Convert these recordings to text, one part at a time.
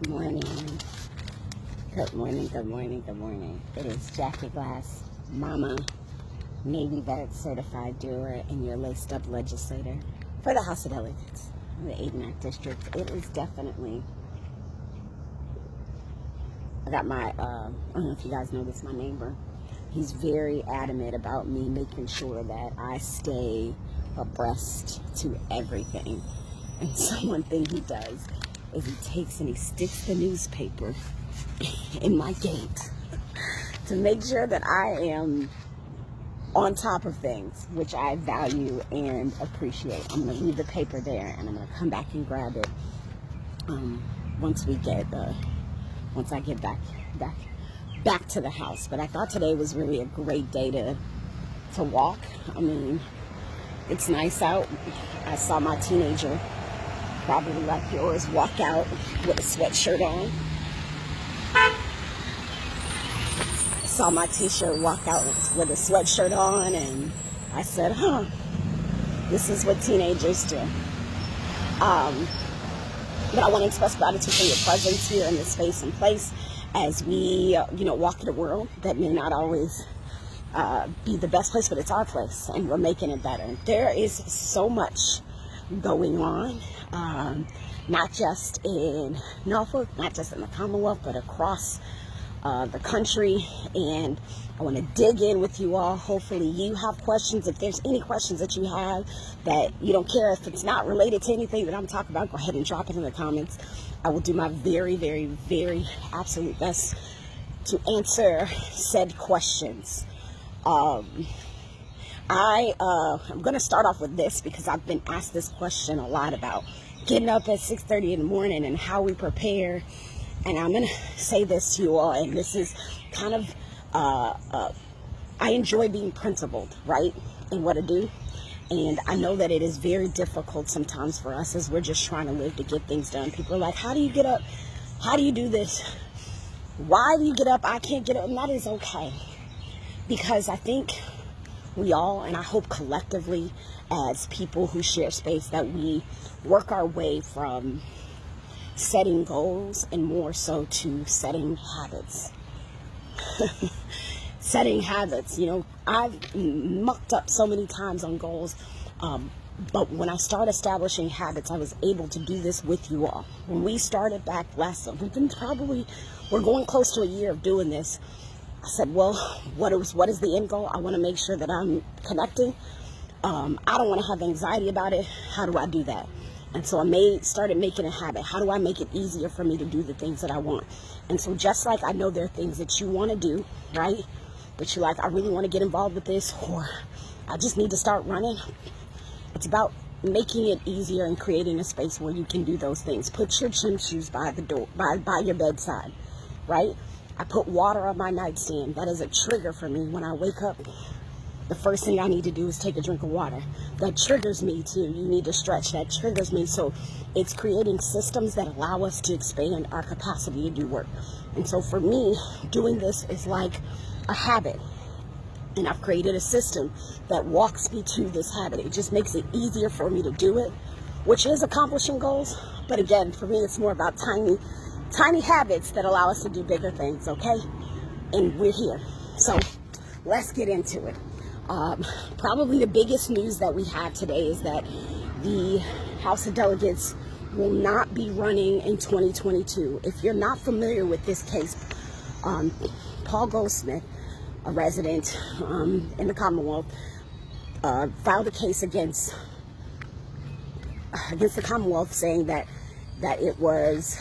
Good morning. Good morning, good morning, good morning. It is Jackie Glass, Mama, Navy Vet Certified Doer, and your laced up legislator for the House of Delegates, the 89th District. It is definitely, I got my, I don't know if you guys know this, my neighbor. He's very adamant about me making sure that I stay abreast to everything. And so one thing he does is he takes and he sticks the newspaper in my gate to make sure that I am on top of things, which I value and appreciate. I'm going to leave the paper there and I'm going to come back and grab it once I get back to the house. But I thought today was really a great day to walk. I mean, it's nice out. I saw my teenager, probably like yours, walk out with a sweatshirt on. I saw my t-shirt walk out with a sweatshirt on, and I said, this is what teenagers do. But I want to express gratitude for your presence here in this space and place as we, walk in a world that may not always be the best place, but it's our place, and we're making it better. There is so much going on, not just in Norfolk, not just in the Commonwealth, but across the country. And I want to dig in with you all. Hopefully you have questions. If there's any questions that you have that you don't care if it's not related to anything that I'm talking about, go ahead and drop it in the comments. I will do my very, very, very absolute best to answer said questions. I'm going to start off with this because I've been asked this question a lot about getting up at 6:30 in the morning and how we prepare. And I'm going to say this to you all, and this is kind of, I enjoy being principled, right, in what I do. And I know that it is very difficult sometimes for us as we're just trying to live to get things done. People are like, how do you get up? How do you do this? Why do you get up? I can't get up. And that is okay. Because I think we all, and I hope collectively as people who share space, that we work our way from setting goals and more so to setting habits. Setting habits. I've mucked up so many times on goals, but when I started establishing habits, I was able to do this with you all. When we started back last summer, we're going close to a year of doing this. I said, well, what is the end goal? I want to make sure that I'm connecting. I don't want to have anxiety about it. How do I do that? And so I started making a habit. How do I make it easier for me to do the things that I want? And so just like I know there are things that you want to do, right? But you're like, I really want to get involved with this, or I just need to start running. It's about making it easier and creating a space where you can do those things. Put your gym shoes by the door, by your bedside, right? I put water on my nightstand. That is a trigger for me. When I wake up, the first thing I need to do is take a drink of water. That triggers me too. You need to stretch. That triggers me. So it's creating systems that allow us to expand our capacity to do work. And so for me, doing this is like a habit. And I've created a system that walks me to this habit. It just makes it easier for me to do it, which is accomplishing goals. But again, for me, it's more about tiny habits that allow us to do bigger things, okay? And we're here. So let's get into it. Probably the biggest news that we have today is that the House of Delegates will not be running in 2022. If you're not familiar with this case, Paul Goldsmith, a resident in the Commonwealth, filed a case against the Commonwealth, saying that it was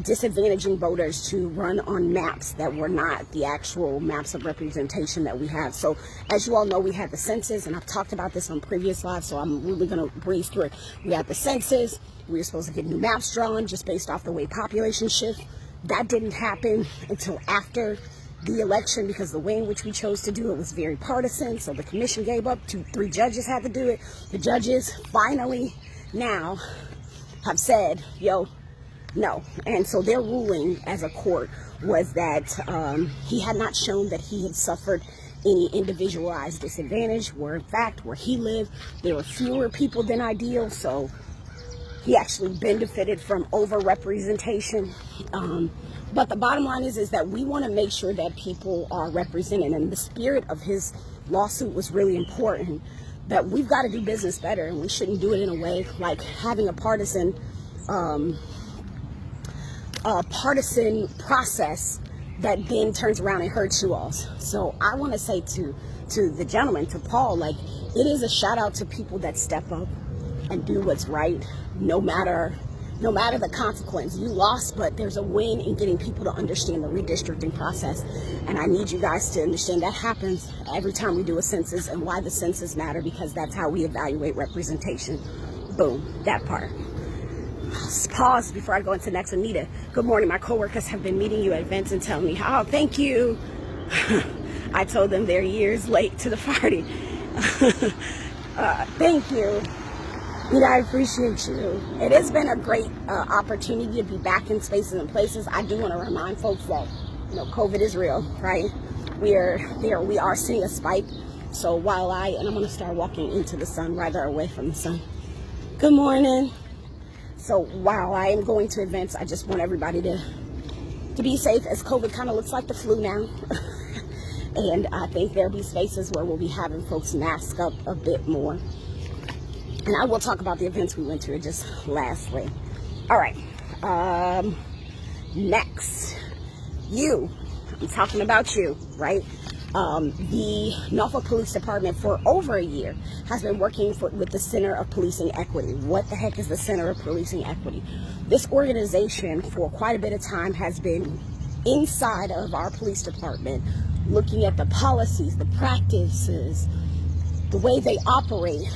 disadvantaging voters to run on maps that were not the actual maps of representation that we have. So as you all know, we had the census, and I've talked about this on previous lives, so I'm really going to breeze through it. We had the census. We were supposed to get new maps drawn just based off the way population shift. That didn't happen until after the election, because the way in which we chose to do it was very partisan. So the commission gave up. 3 judges had to do it. The judges finally now have said, no. And so their ruling as a court was that he had not shown that he had suffered any individualized disadvantage, where in fact where he lived there were fewer people than ideal, so He actually benefited from over-representation. But the bottom line is that we want to make sure that people are represented. And the spirit of his lawsuit was really important, that we've got to do business better, and we shouldn't do it in a way like having a partisan process that then turns around and hurts you all. So I want to say to the gentleman, to Paul, like, it is a shout out to people that step up and do what's right, no matter the consequence. You lost, but there's a win in getting people to understand the redistricting process. And I need you guys to understand that happens every time we do a census, and why the census matter, because that's how we evaluate representation. Boom, that part. Pause before I go into the next. Anita, good morning. My coworkers have been meeting you at events and telling me, oh, thank you. I told them they're years late to the party. Thank you. I appreciate you. It has been a great opportunity to be back in spaces and places. I do want to remind folks that, COVID is real, right? We are seeing a spike. So while I'm going to start walking into the sun rather away from the sun. Good morning. So while I am going to events, I just want everybody to be safe, as COVID kind of looks like the flu now. And I think there'll be spaces where we'll be having folks mask up a bit more. And I will talk about the events we went to just lastly. All right. Next, I'm talking about you, right? The Norfolk Police Department for over a year has been working with the Center of Policing Equity. What the heck is the Center of Policing Equity? This organization for quite a bit of time has been inside of our police department, looking at the policies, the practices, the way they operate,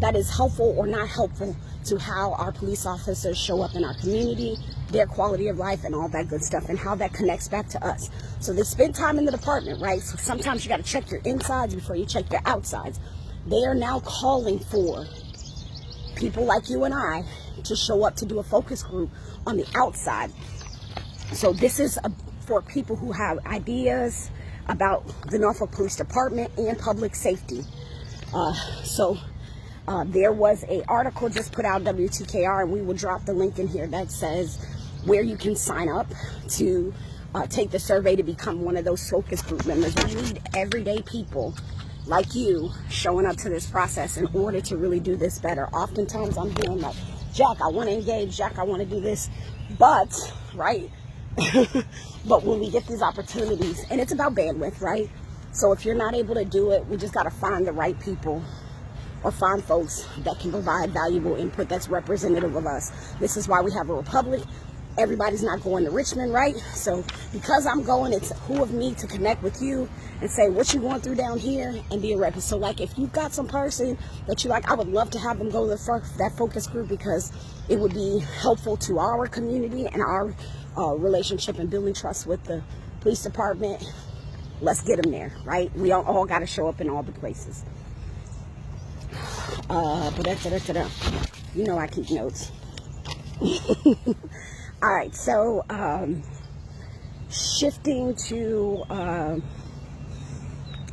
that is helpful or not helpful to how our police officers show up in our community, their quality of life, and all that good stuff, and how that connects back to us. So they spend time in the department, right? So sometimes you got to check your insides before you check your outsides. They are now calling for people like you and I to show up to do a focus group on the outside. So this is for people who have ideas about the Norfolk Police Department and public safety. There was an article just put out, WTKR, and we will drop the link in here, that says where you can sign up to take the survey to become one of those focus group members. We need everyday people like you showing up to this process in order to really do this better. Oftentimes I'm hearing like, Jack, I want to engage, Jack, I want to do this, but, right? But when we get these opportunities, and it's about bandwidth, right? So if you're not able to do it, we just got to find the right people, or find folks that can provide valuable input that's representative of us. This is why we have a republic. Everybody's not going to Richmond, right? So because I'm going, it's who of me to connect with you and say what you going through down here and be a rep. So like if you've got some person that you like, I would love to have them go to that focus group, because it would be helpful to our community and our relationship and building trust with the police department. Let's get them there, right? We all got to show up in all the places. You know I keep notes. All right, so shifting to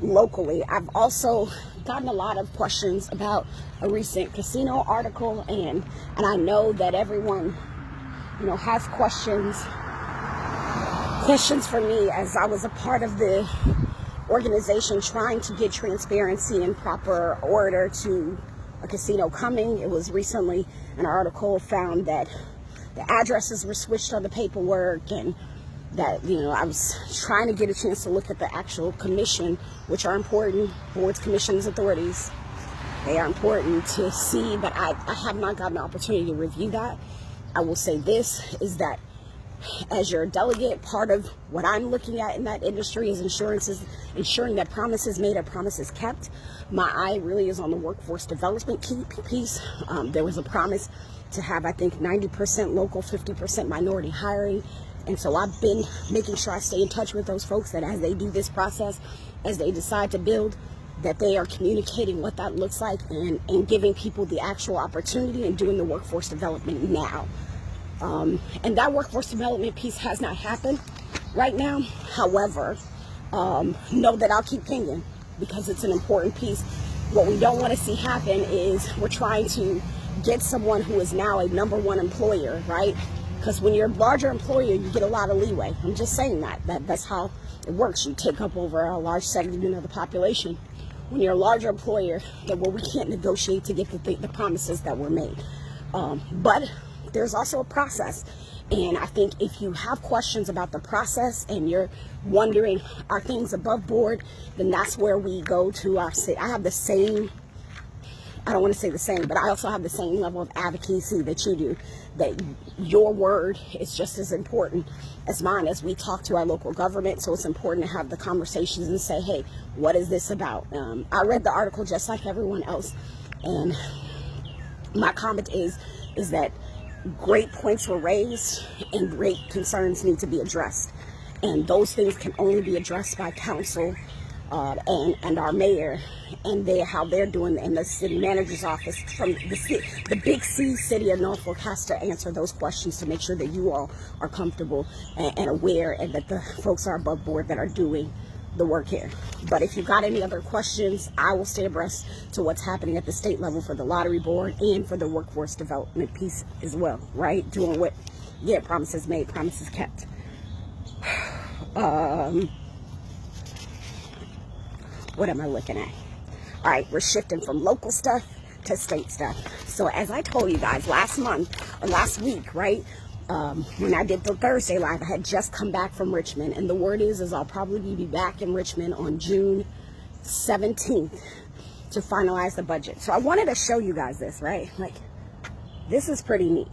locally, I've also gotten a lot of questions about a recent casino article, and I know that everyone, has questions for me, as I was a part of the organization trying to get transparency and proper order to a casino coming. It was recently an article found that the addresses were switched on the paperwork, and that, I was trying to get a chance to look at the actual commission, which are important, boards, commissions, authorities. They are important to see, but I have not gotten an opportunity to review that. I will say this, is that as your delegate, part of what I'm looking at in that industry is ensuring that promises made are promises kept. My eye really is on the workforce development piece. There was a promise to have, I think, 90% local, 50% minority hiring. And so I've been making sure I stay in touch with those folks, that as they do this process, as they decide to build, that they are communicating what that looks like, and giving people the actual opportunity and doing the workforce development now. And that workforce development piece has not happened right now. However, know that I'll keep pinging, because it's an important piece. What we don't want to see happen is we're trying to get someone who is now a #1 employer, right? Because when you're a larger employer, you get a lot of leeway. I'm just saying that's how it works. You take up over a large segment of the population. When you're a larger employer, then we can't negotiate to get the promises that were made. But there's also a process. And I think if you have questions about the process and you're wondering, are things above board, then that's where we go to our city. I have the same, I don't want to say the same, but I also have the same level of advocacy that you do, that your word is just as important as mine as we talk to our local government. So it's important to have the conversations and say, hey, what is this about? I read the article just like everyone else. And my comment is that great points were raised and great concerns need to be addressed. And those things can only be addressed by council and our mayor and how they're doing in the city manager's office. From the big C city of Norfolk has to answer those questions to make sure that you all are comfortable and aware, and that the folks are above board that are doing the work here. But if you've got any other questions, I will stay abreast to what's happening at the state level for the lottery board and for the workforce development piece as well, right? Doing what, yeah, promises made, promises kept. What am I looking at? All right, we're shifting from local stuff to state stuff. So as I told you guys last week, right? When I did the Thursday live, I had just come back from Richmond, and the word is I'll probably be back in Richmond on June 17th to finalize the budget. So I wanted to show you guys this, right? Like, this is pretty neat,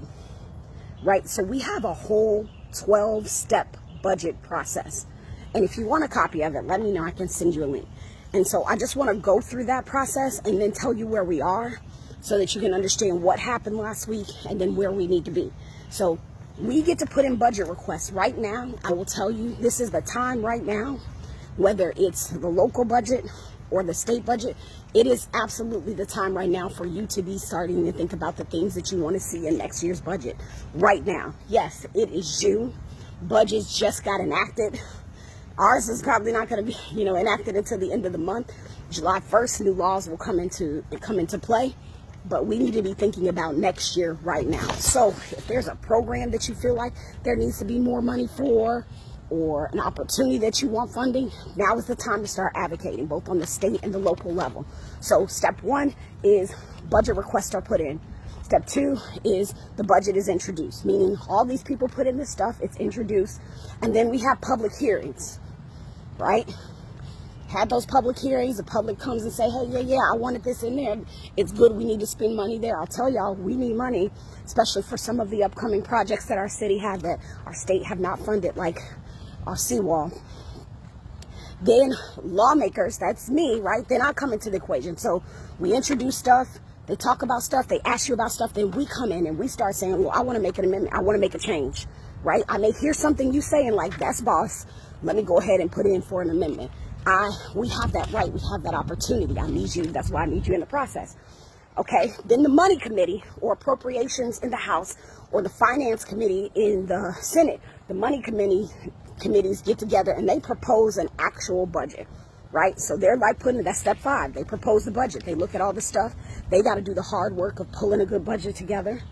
right? So we have a whole 12-step budget process. And if you want a copy of it, let me know. I can send you a link. And so I just want to go through that process and then tell you where we are so that you can understand what happened last week and then where we need to be. So we get to put in budget requests right now. I will tell you, this is the time right now, whether it's the local budget or the state budget, it is absolutely the time right now for you to be starting to think about the things that you want to see in next year's budget right now. Yes, it is June. Budgets just got enacted. Ours is probably not going to be, enacted until the end of the month. July 1st, new laws will come into play. But we need to be thinking about next year right now. So if there's a program that you feel like there needs to be more money for, or an opportunity that you want funding, now is the time to start advocating, both on the state and the local level. So step 1 is budget requests are put in. Step 2 is the budget is introduced, meaning all these people put in this stuff, it's introduced, and then we have public hearings, right? Had those public hearings, the public comes and say, hey, yeah, I wanted this in there. It's good, we need to spend money there. I'll tell y'all, we need money, especially for some of the upcoming projects that our city have that our state have not funded, like our seawall. Then lawmakers, that's me, right? Then I come into the equation. So we introduce stuff, they talk about stuff, they ask you about stuff, then we come in and we start saying, well, I want to make an amendment, I want to make a change, right? I may hear something you saying like, that's boss, let me go ahead and put in for an amendment. We have that right, we have that opportunity. I need you, that's why I need you in the process. Okay, then the money committee or appropriations in the House or the finance committee in the Senate, the money committees get together and they propose an actual budget, right? So they're like that's step 5. They propose the budget. They look at all the stuff. They got to do the hard work of pulling a good budget together.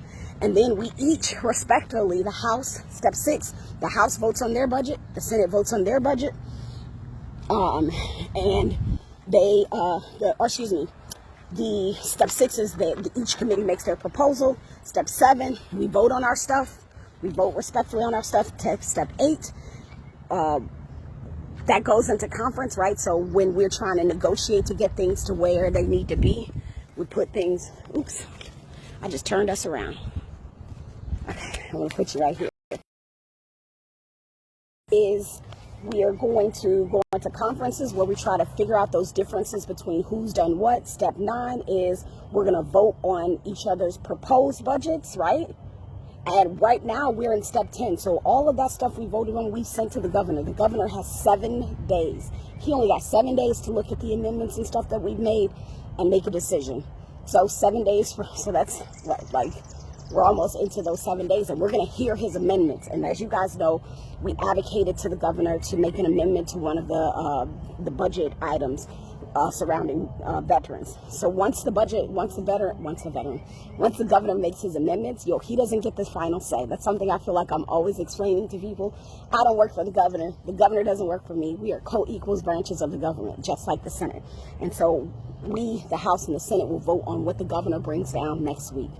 And then we each respectively, the House, step 6, the House votes on their budget, the Senate votes on their budget. And they, the step 6 is that each committee makes their proposal. Step 7, we vote on our stuff. We vote respectfully on our stuff. Step 8, that goes into conference, right? So when we're trying to negotiate to get things to where they need to be, we put things, oops, I just turned us around. Okay, I'm going to put you right here. We are going to go into conferences where we try to figure out those differences between who's done what. Step 9 is we're going to vote on each other's proposed budgets, right? And right now we're in step 10. So all of that stuff we voted on, we sent to the governor. The governor has 7 days. He only got 7 days to look at the amendments and stuff that we've made and make a decision. So 7 days, so that's like we're almost into those 7 days, and we're going to hear his amendments. And as you guys know, we advocated to the governor to make an amendment to one of the budget items surrounding veterans. So once the governor makes his amendments, he doesn't get the final say. That's something I feel like I'm always explaining to people. I don't work for the governor. The governor doesn't work for me. We are co-equals branches of the government, just like the Senate. And so we, the House and the Senate, will vote on what the governor brings down next week.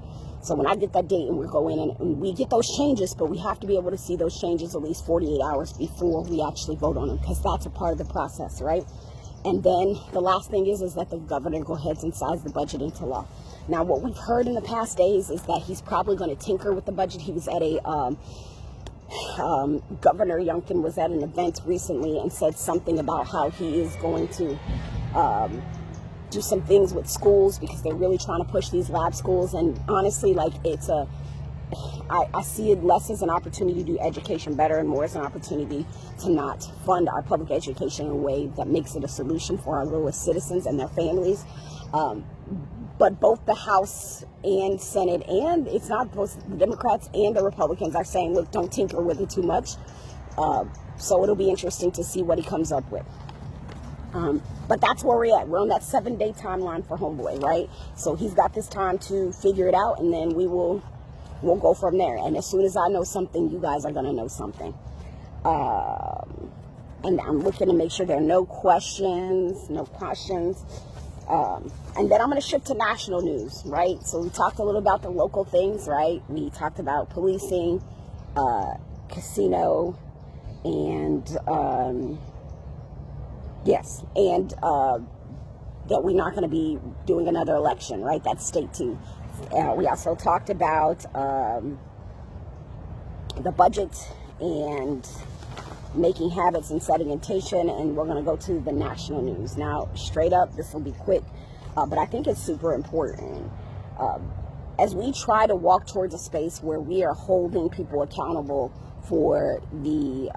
So when I get that date and we go in and we get those changes, but we have to be able to see those changes at least 48 hours before we actually vote on them, because that's a part of the process, right? And then the last thing is that the governor go ahead and signs the budget into law. Now, what we've heard in the past days is that he's probably going to tinker with the budget. He was at Governor Youngkin was at an event recently and said something about how he is going to do some things with schools, because they're really trying to push these lab schools. And honestly, like, I see it less as an opportunity to do education better and more as an opportunity to not fund our public education in a way that makes it a solution for our lowest citizens and their families. But both the House and Senate, and it's not both the Democrats and the Republicans, are saying, look, don't tinker with it too much. So it'll be interesting to see what he comes up with. But that's where we're at. We're on that 7-day timeline for Homeboy, right? So he's got this time to figure it out, and then we'll go from there. And as soon as I know something, you guys are going to know something. And I'm looking to make sure there are no questions. And then I'm going to shift to national news, right? So we talked a little about the local things, right? We talked about policing, casino, and that we're not going to be doing another election, right? That's state too. We also talked about the budget and making habits and setting intention, and we're going to go to the national news. Now, straight up, this will be quick, but I think it's super important. As we try to walk towards a space where we are holding people accountable for the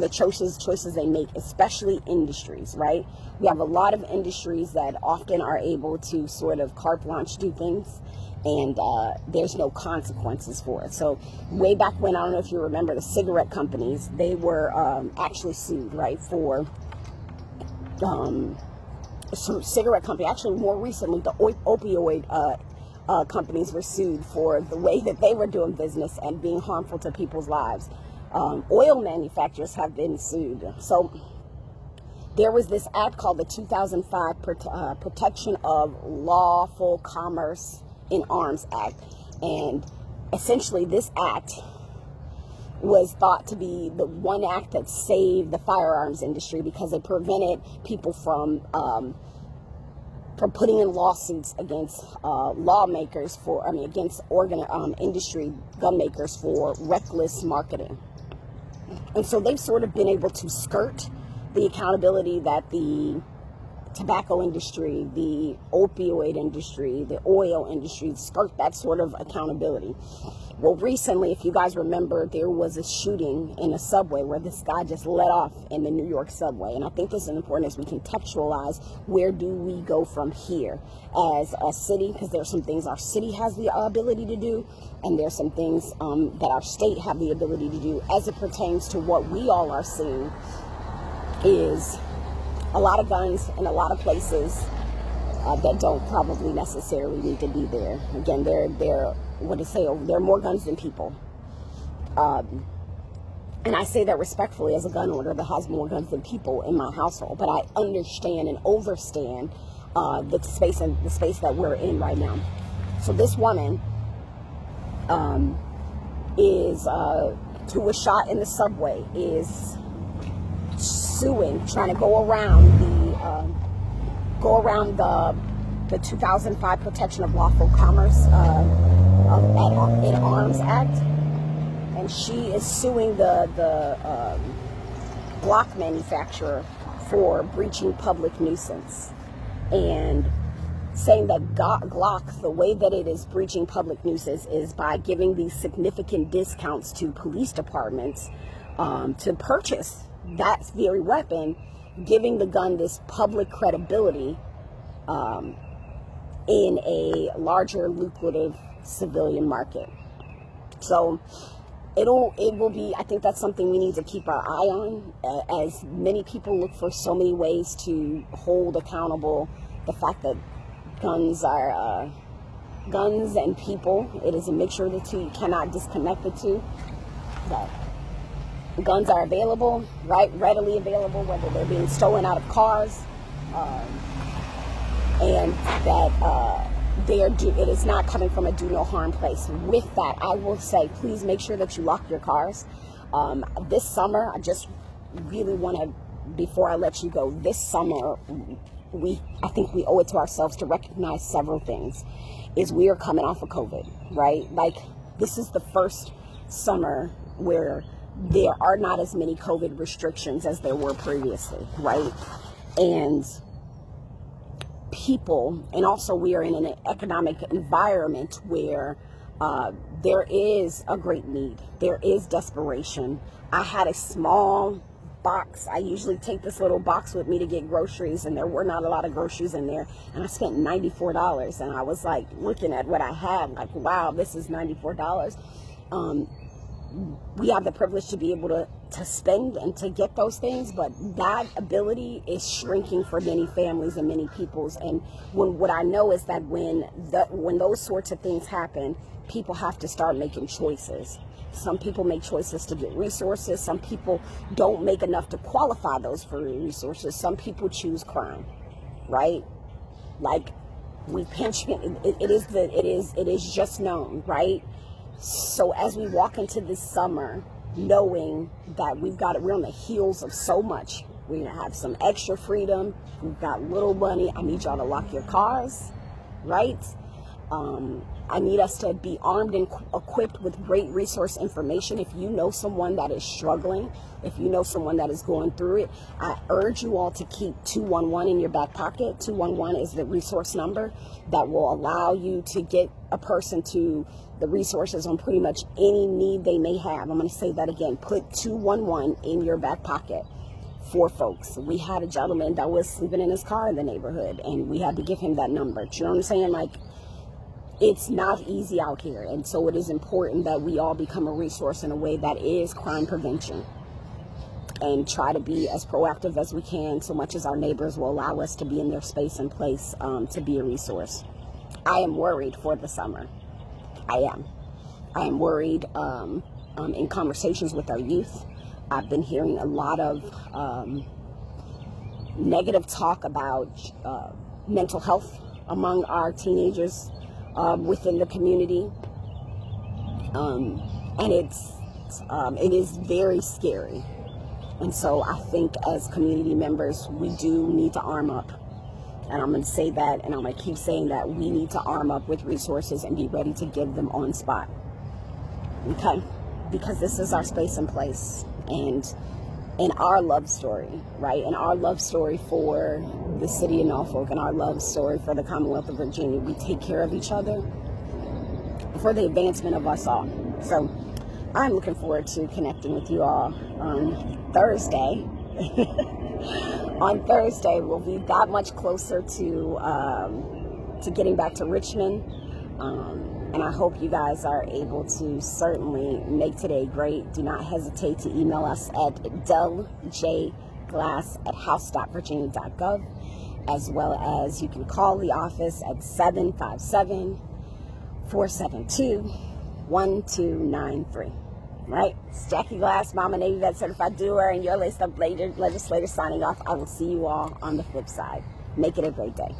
choices they make, especially industries, right? We have a lot of industries that often are able to sort of carte blanche do things, and there's no consequences for it. So way back when, I don't know if you remember, the cigarette companies, they were actually sued, right, for cigarette company. Actually, more recently, the opioid companies were sued for the way that they were doing business and being harmful to people's lives. Oil manufacturers have been sued. So there was this act called the 2005 Protection of Lawful Commerce in Arms Act. And essentially this act was thought to be the one act that saved the firearms industry, because it prevented people from putting in lawsuits against lawmakers against industry gun makers for reckless marketing. And so they've sort of been able to skirt the accountability that the tobacco industry, the opioid industry, the oil industry, skirt that sort of accountability. Well, recently, if you guys remember, there was a shooting in a subway where this guy just let off in the New York subway. And I think this is important as we contextualize where do we go from here as a city, because there's some things our city has the ability to do, and there's some things that our state have the ability to do as it pertains to what we all are seeing is a lot of guns in a lot of places that don't probably necessarily need to be there. Again, there are more guns than people. And I say that respectfully as a gun owner that has more guns than people in my household. But I understand and overstand the space that we're in right now. So this woman who was shot in the subway is suing, trying to go around the 2005 Protection of Lawful Commerce in Arms Act, and she is suing the Glock manufacturer for breaching public nuisance, and saying that Glock, the way that it is breaching public nuisance is by giving these significant discounts to police departments to purchase that very weapon, giving the gun this public credibility in a larger lucrative civilian market. So it will be, I think that's something we need to keep our eye on, as many people look for so many ways to hold accountable the fact that guns are guns and people. It is a mixture of the two. You cannot disconnect the two. But guns are available, right? Readily available, whether they're being stolen out of cars, and that it is not coming from a do no harm place. With that, I will say, please make sure that you lock your cars. This summer, I just really want to, before I let you go, this summer, I think we owe it to ourselves to recognize several things. Is we are coming off of COVID, right? Like, this is the first summer where there are not as many COVID restrictions as there were previously, right? And people, and also we are in an economic environment where there is a great need. There is desperation. I had a small box. I usually take this little box with me to get groceries, and there were not a lot of groceries in there, and I spent $94, and I was like looking at what I had, like, wow, this is $94. We have the privilege to be able to spend and to get those things, but that ability is shrinking for many families and many peoples. And what I know is that when those sorts of things happen, people have to start making choices. Some people make choices to get resources. Some people don't make enough to qualify those for resources. Some people choose crime, right? Like, we pinch it is just known, right? So as we walk into this summer, knowing that we're on the heels of so much, we're gonna have some extra freedom, we've got little money. I need y'all to lock your cars, right? I need us to be armed and equipped with great resource information. If you know someone that is struggling, if you know someone that is going through it, I urge you all to keep 211 in your back pocket. 211 is the resource number that will allow you to get a person to the resources on pretty much any need they may have. I'm going to say that again. Put 211 in your back pocket for folks. We had a gentleman that was sleeping in his car in the neighborhood, and we had to give him that number. Do you know what I'm saying? Like, it's not easy out here, and so it is important that we all become a resource in a way that is crime prevention, and try to be as proactive as we can, so much as our neighbors will allow us to be in their space and place to be a resource. I am worried for the summer. I am worried in conversations with our youth. I've been hearing a lot of negative talk about mental health among our teenagers within the community, and it is very scary. And so I think as community members, we do need to arm up. And I'm going to say that, and I'm going to keep saying that, we need to arm up with resources and be ready to give them on spot. Okay? Because this is our space and place. And in our love story, right? In our love story for the city of Norfolk, and our love story for the Commonwealth of Virginia, we take care of each other for the advancement of us all. So I'm looking forward to connecting with you all on Thursday. On Thursday, we'll be that much closer to getting back to Richmond. And I hope you guys are able to certainly make today great. Do not hesitate to email us at deljglass@house.virginia.gov, as well as you can call the office at 757-472-1293. Right? It's Jackie Glass, Mama Navy Vet Certified Doer, and your laced up legislator signing off. I will see you all on the flip side. Make it a great day.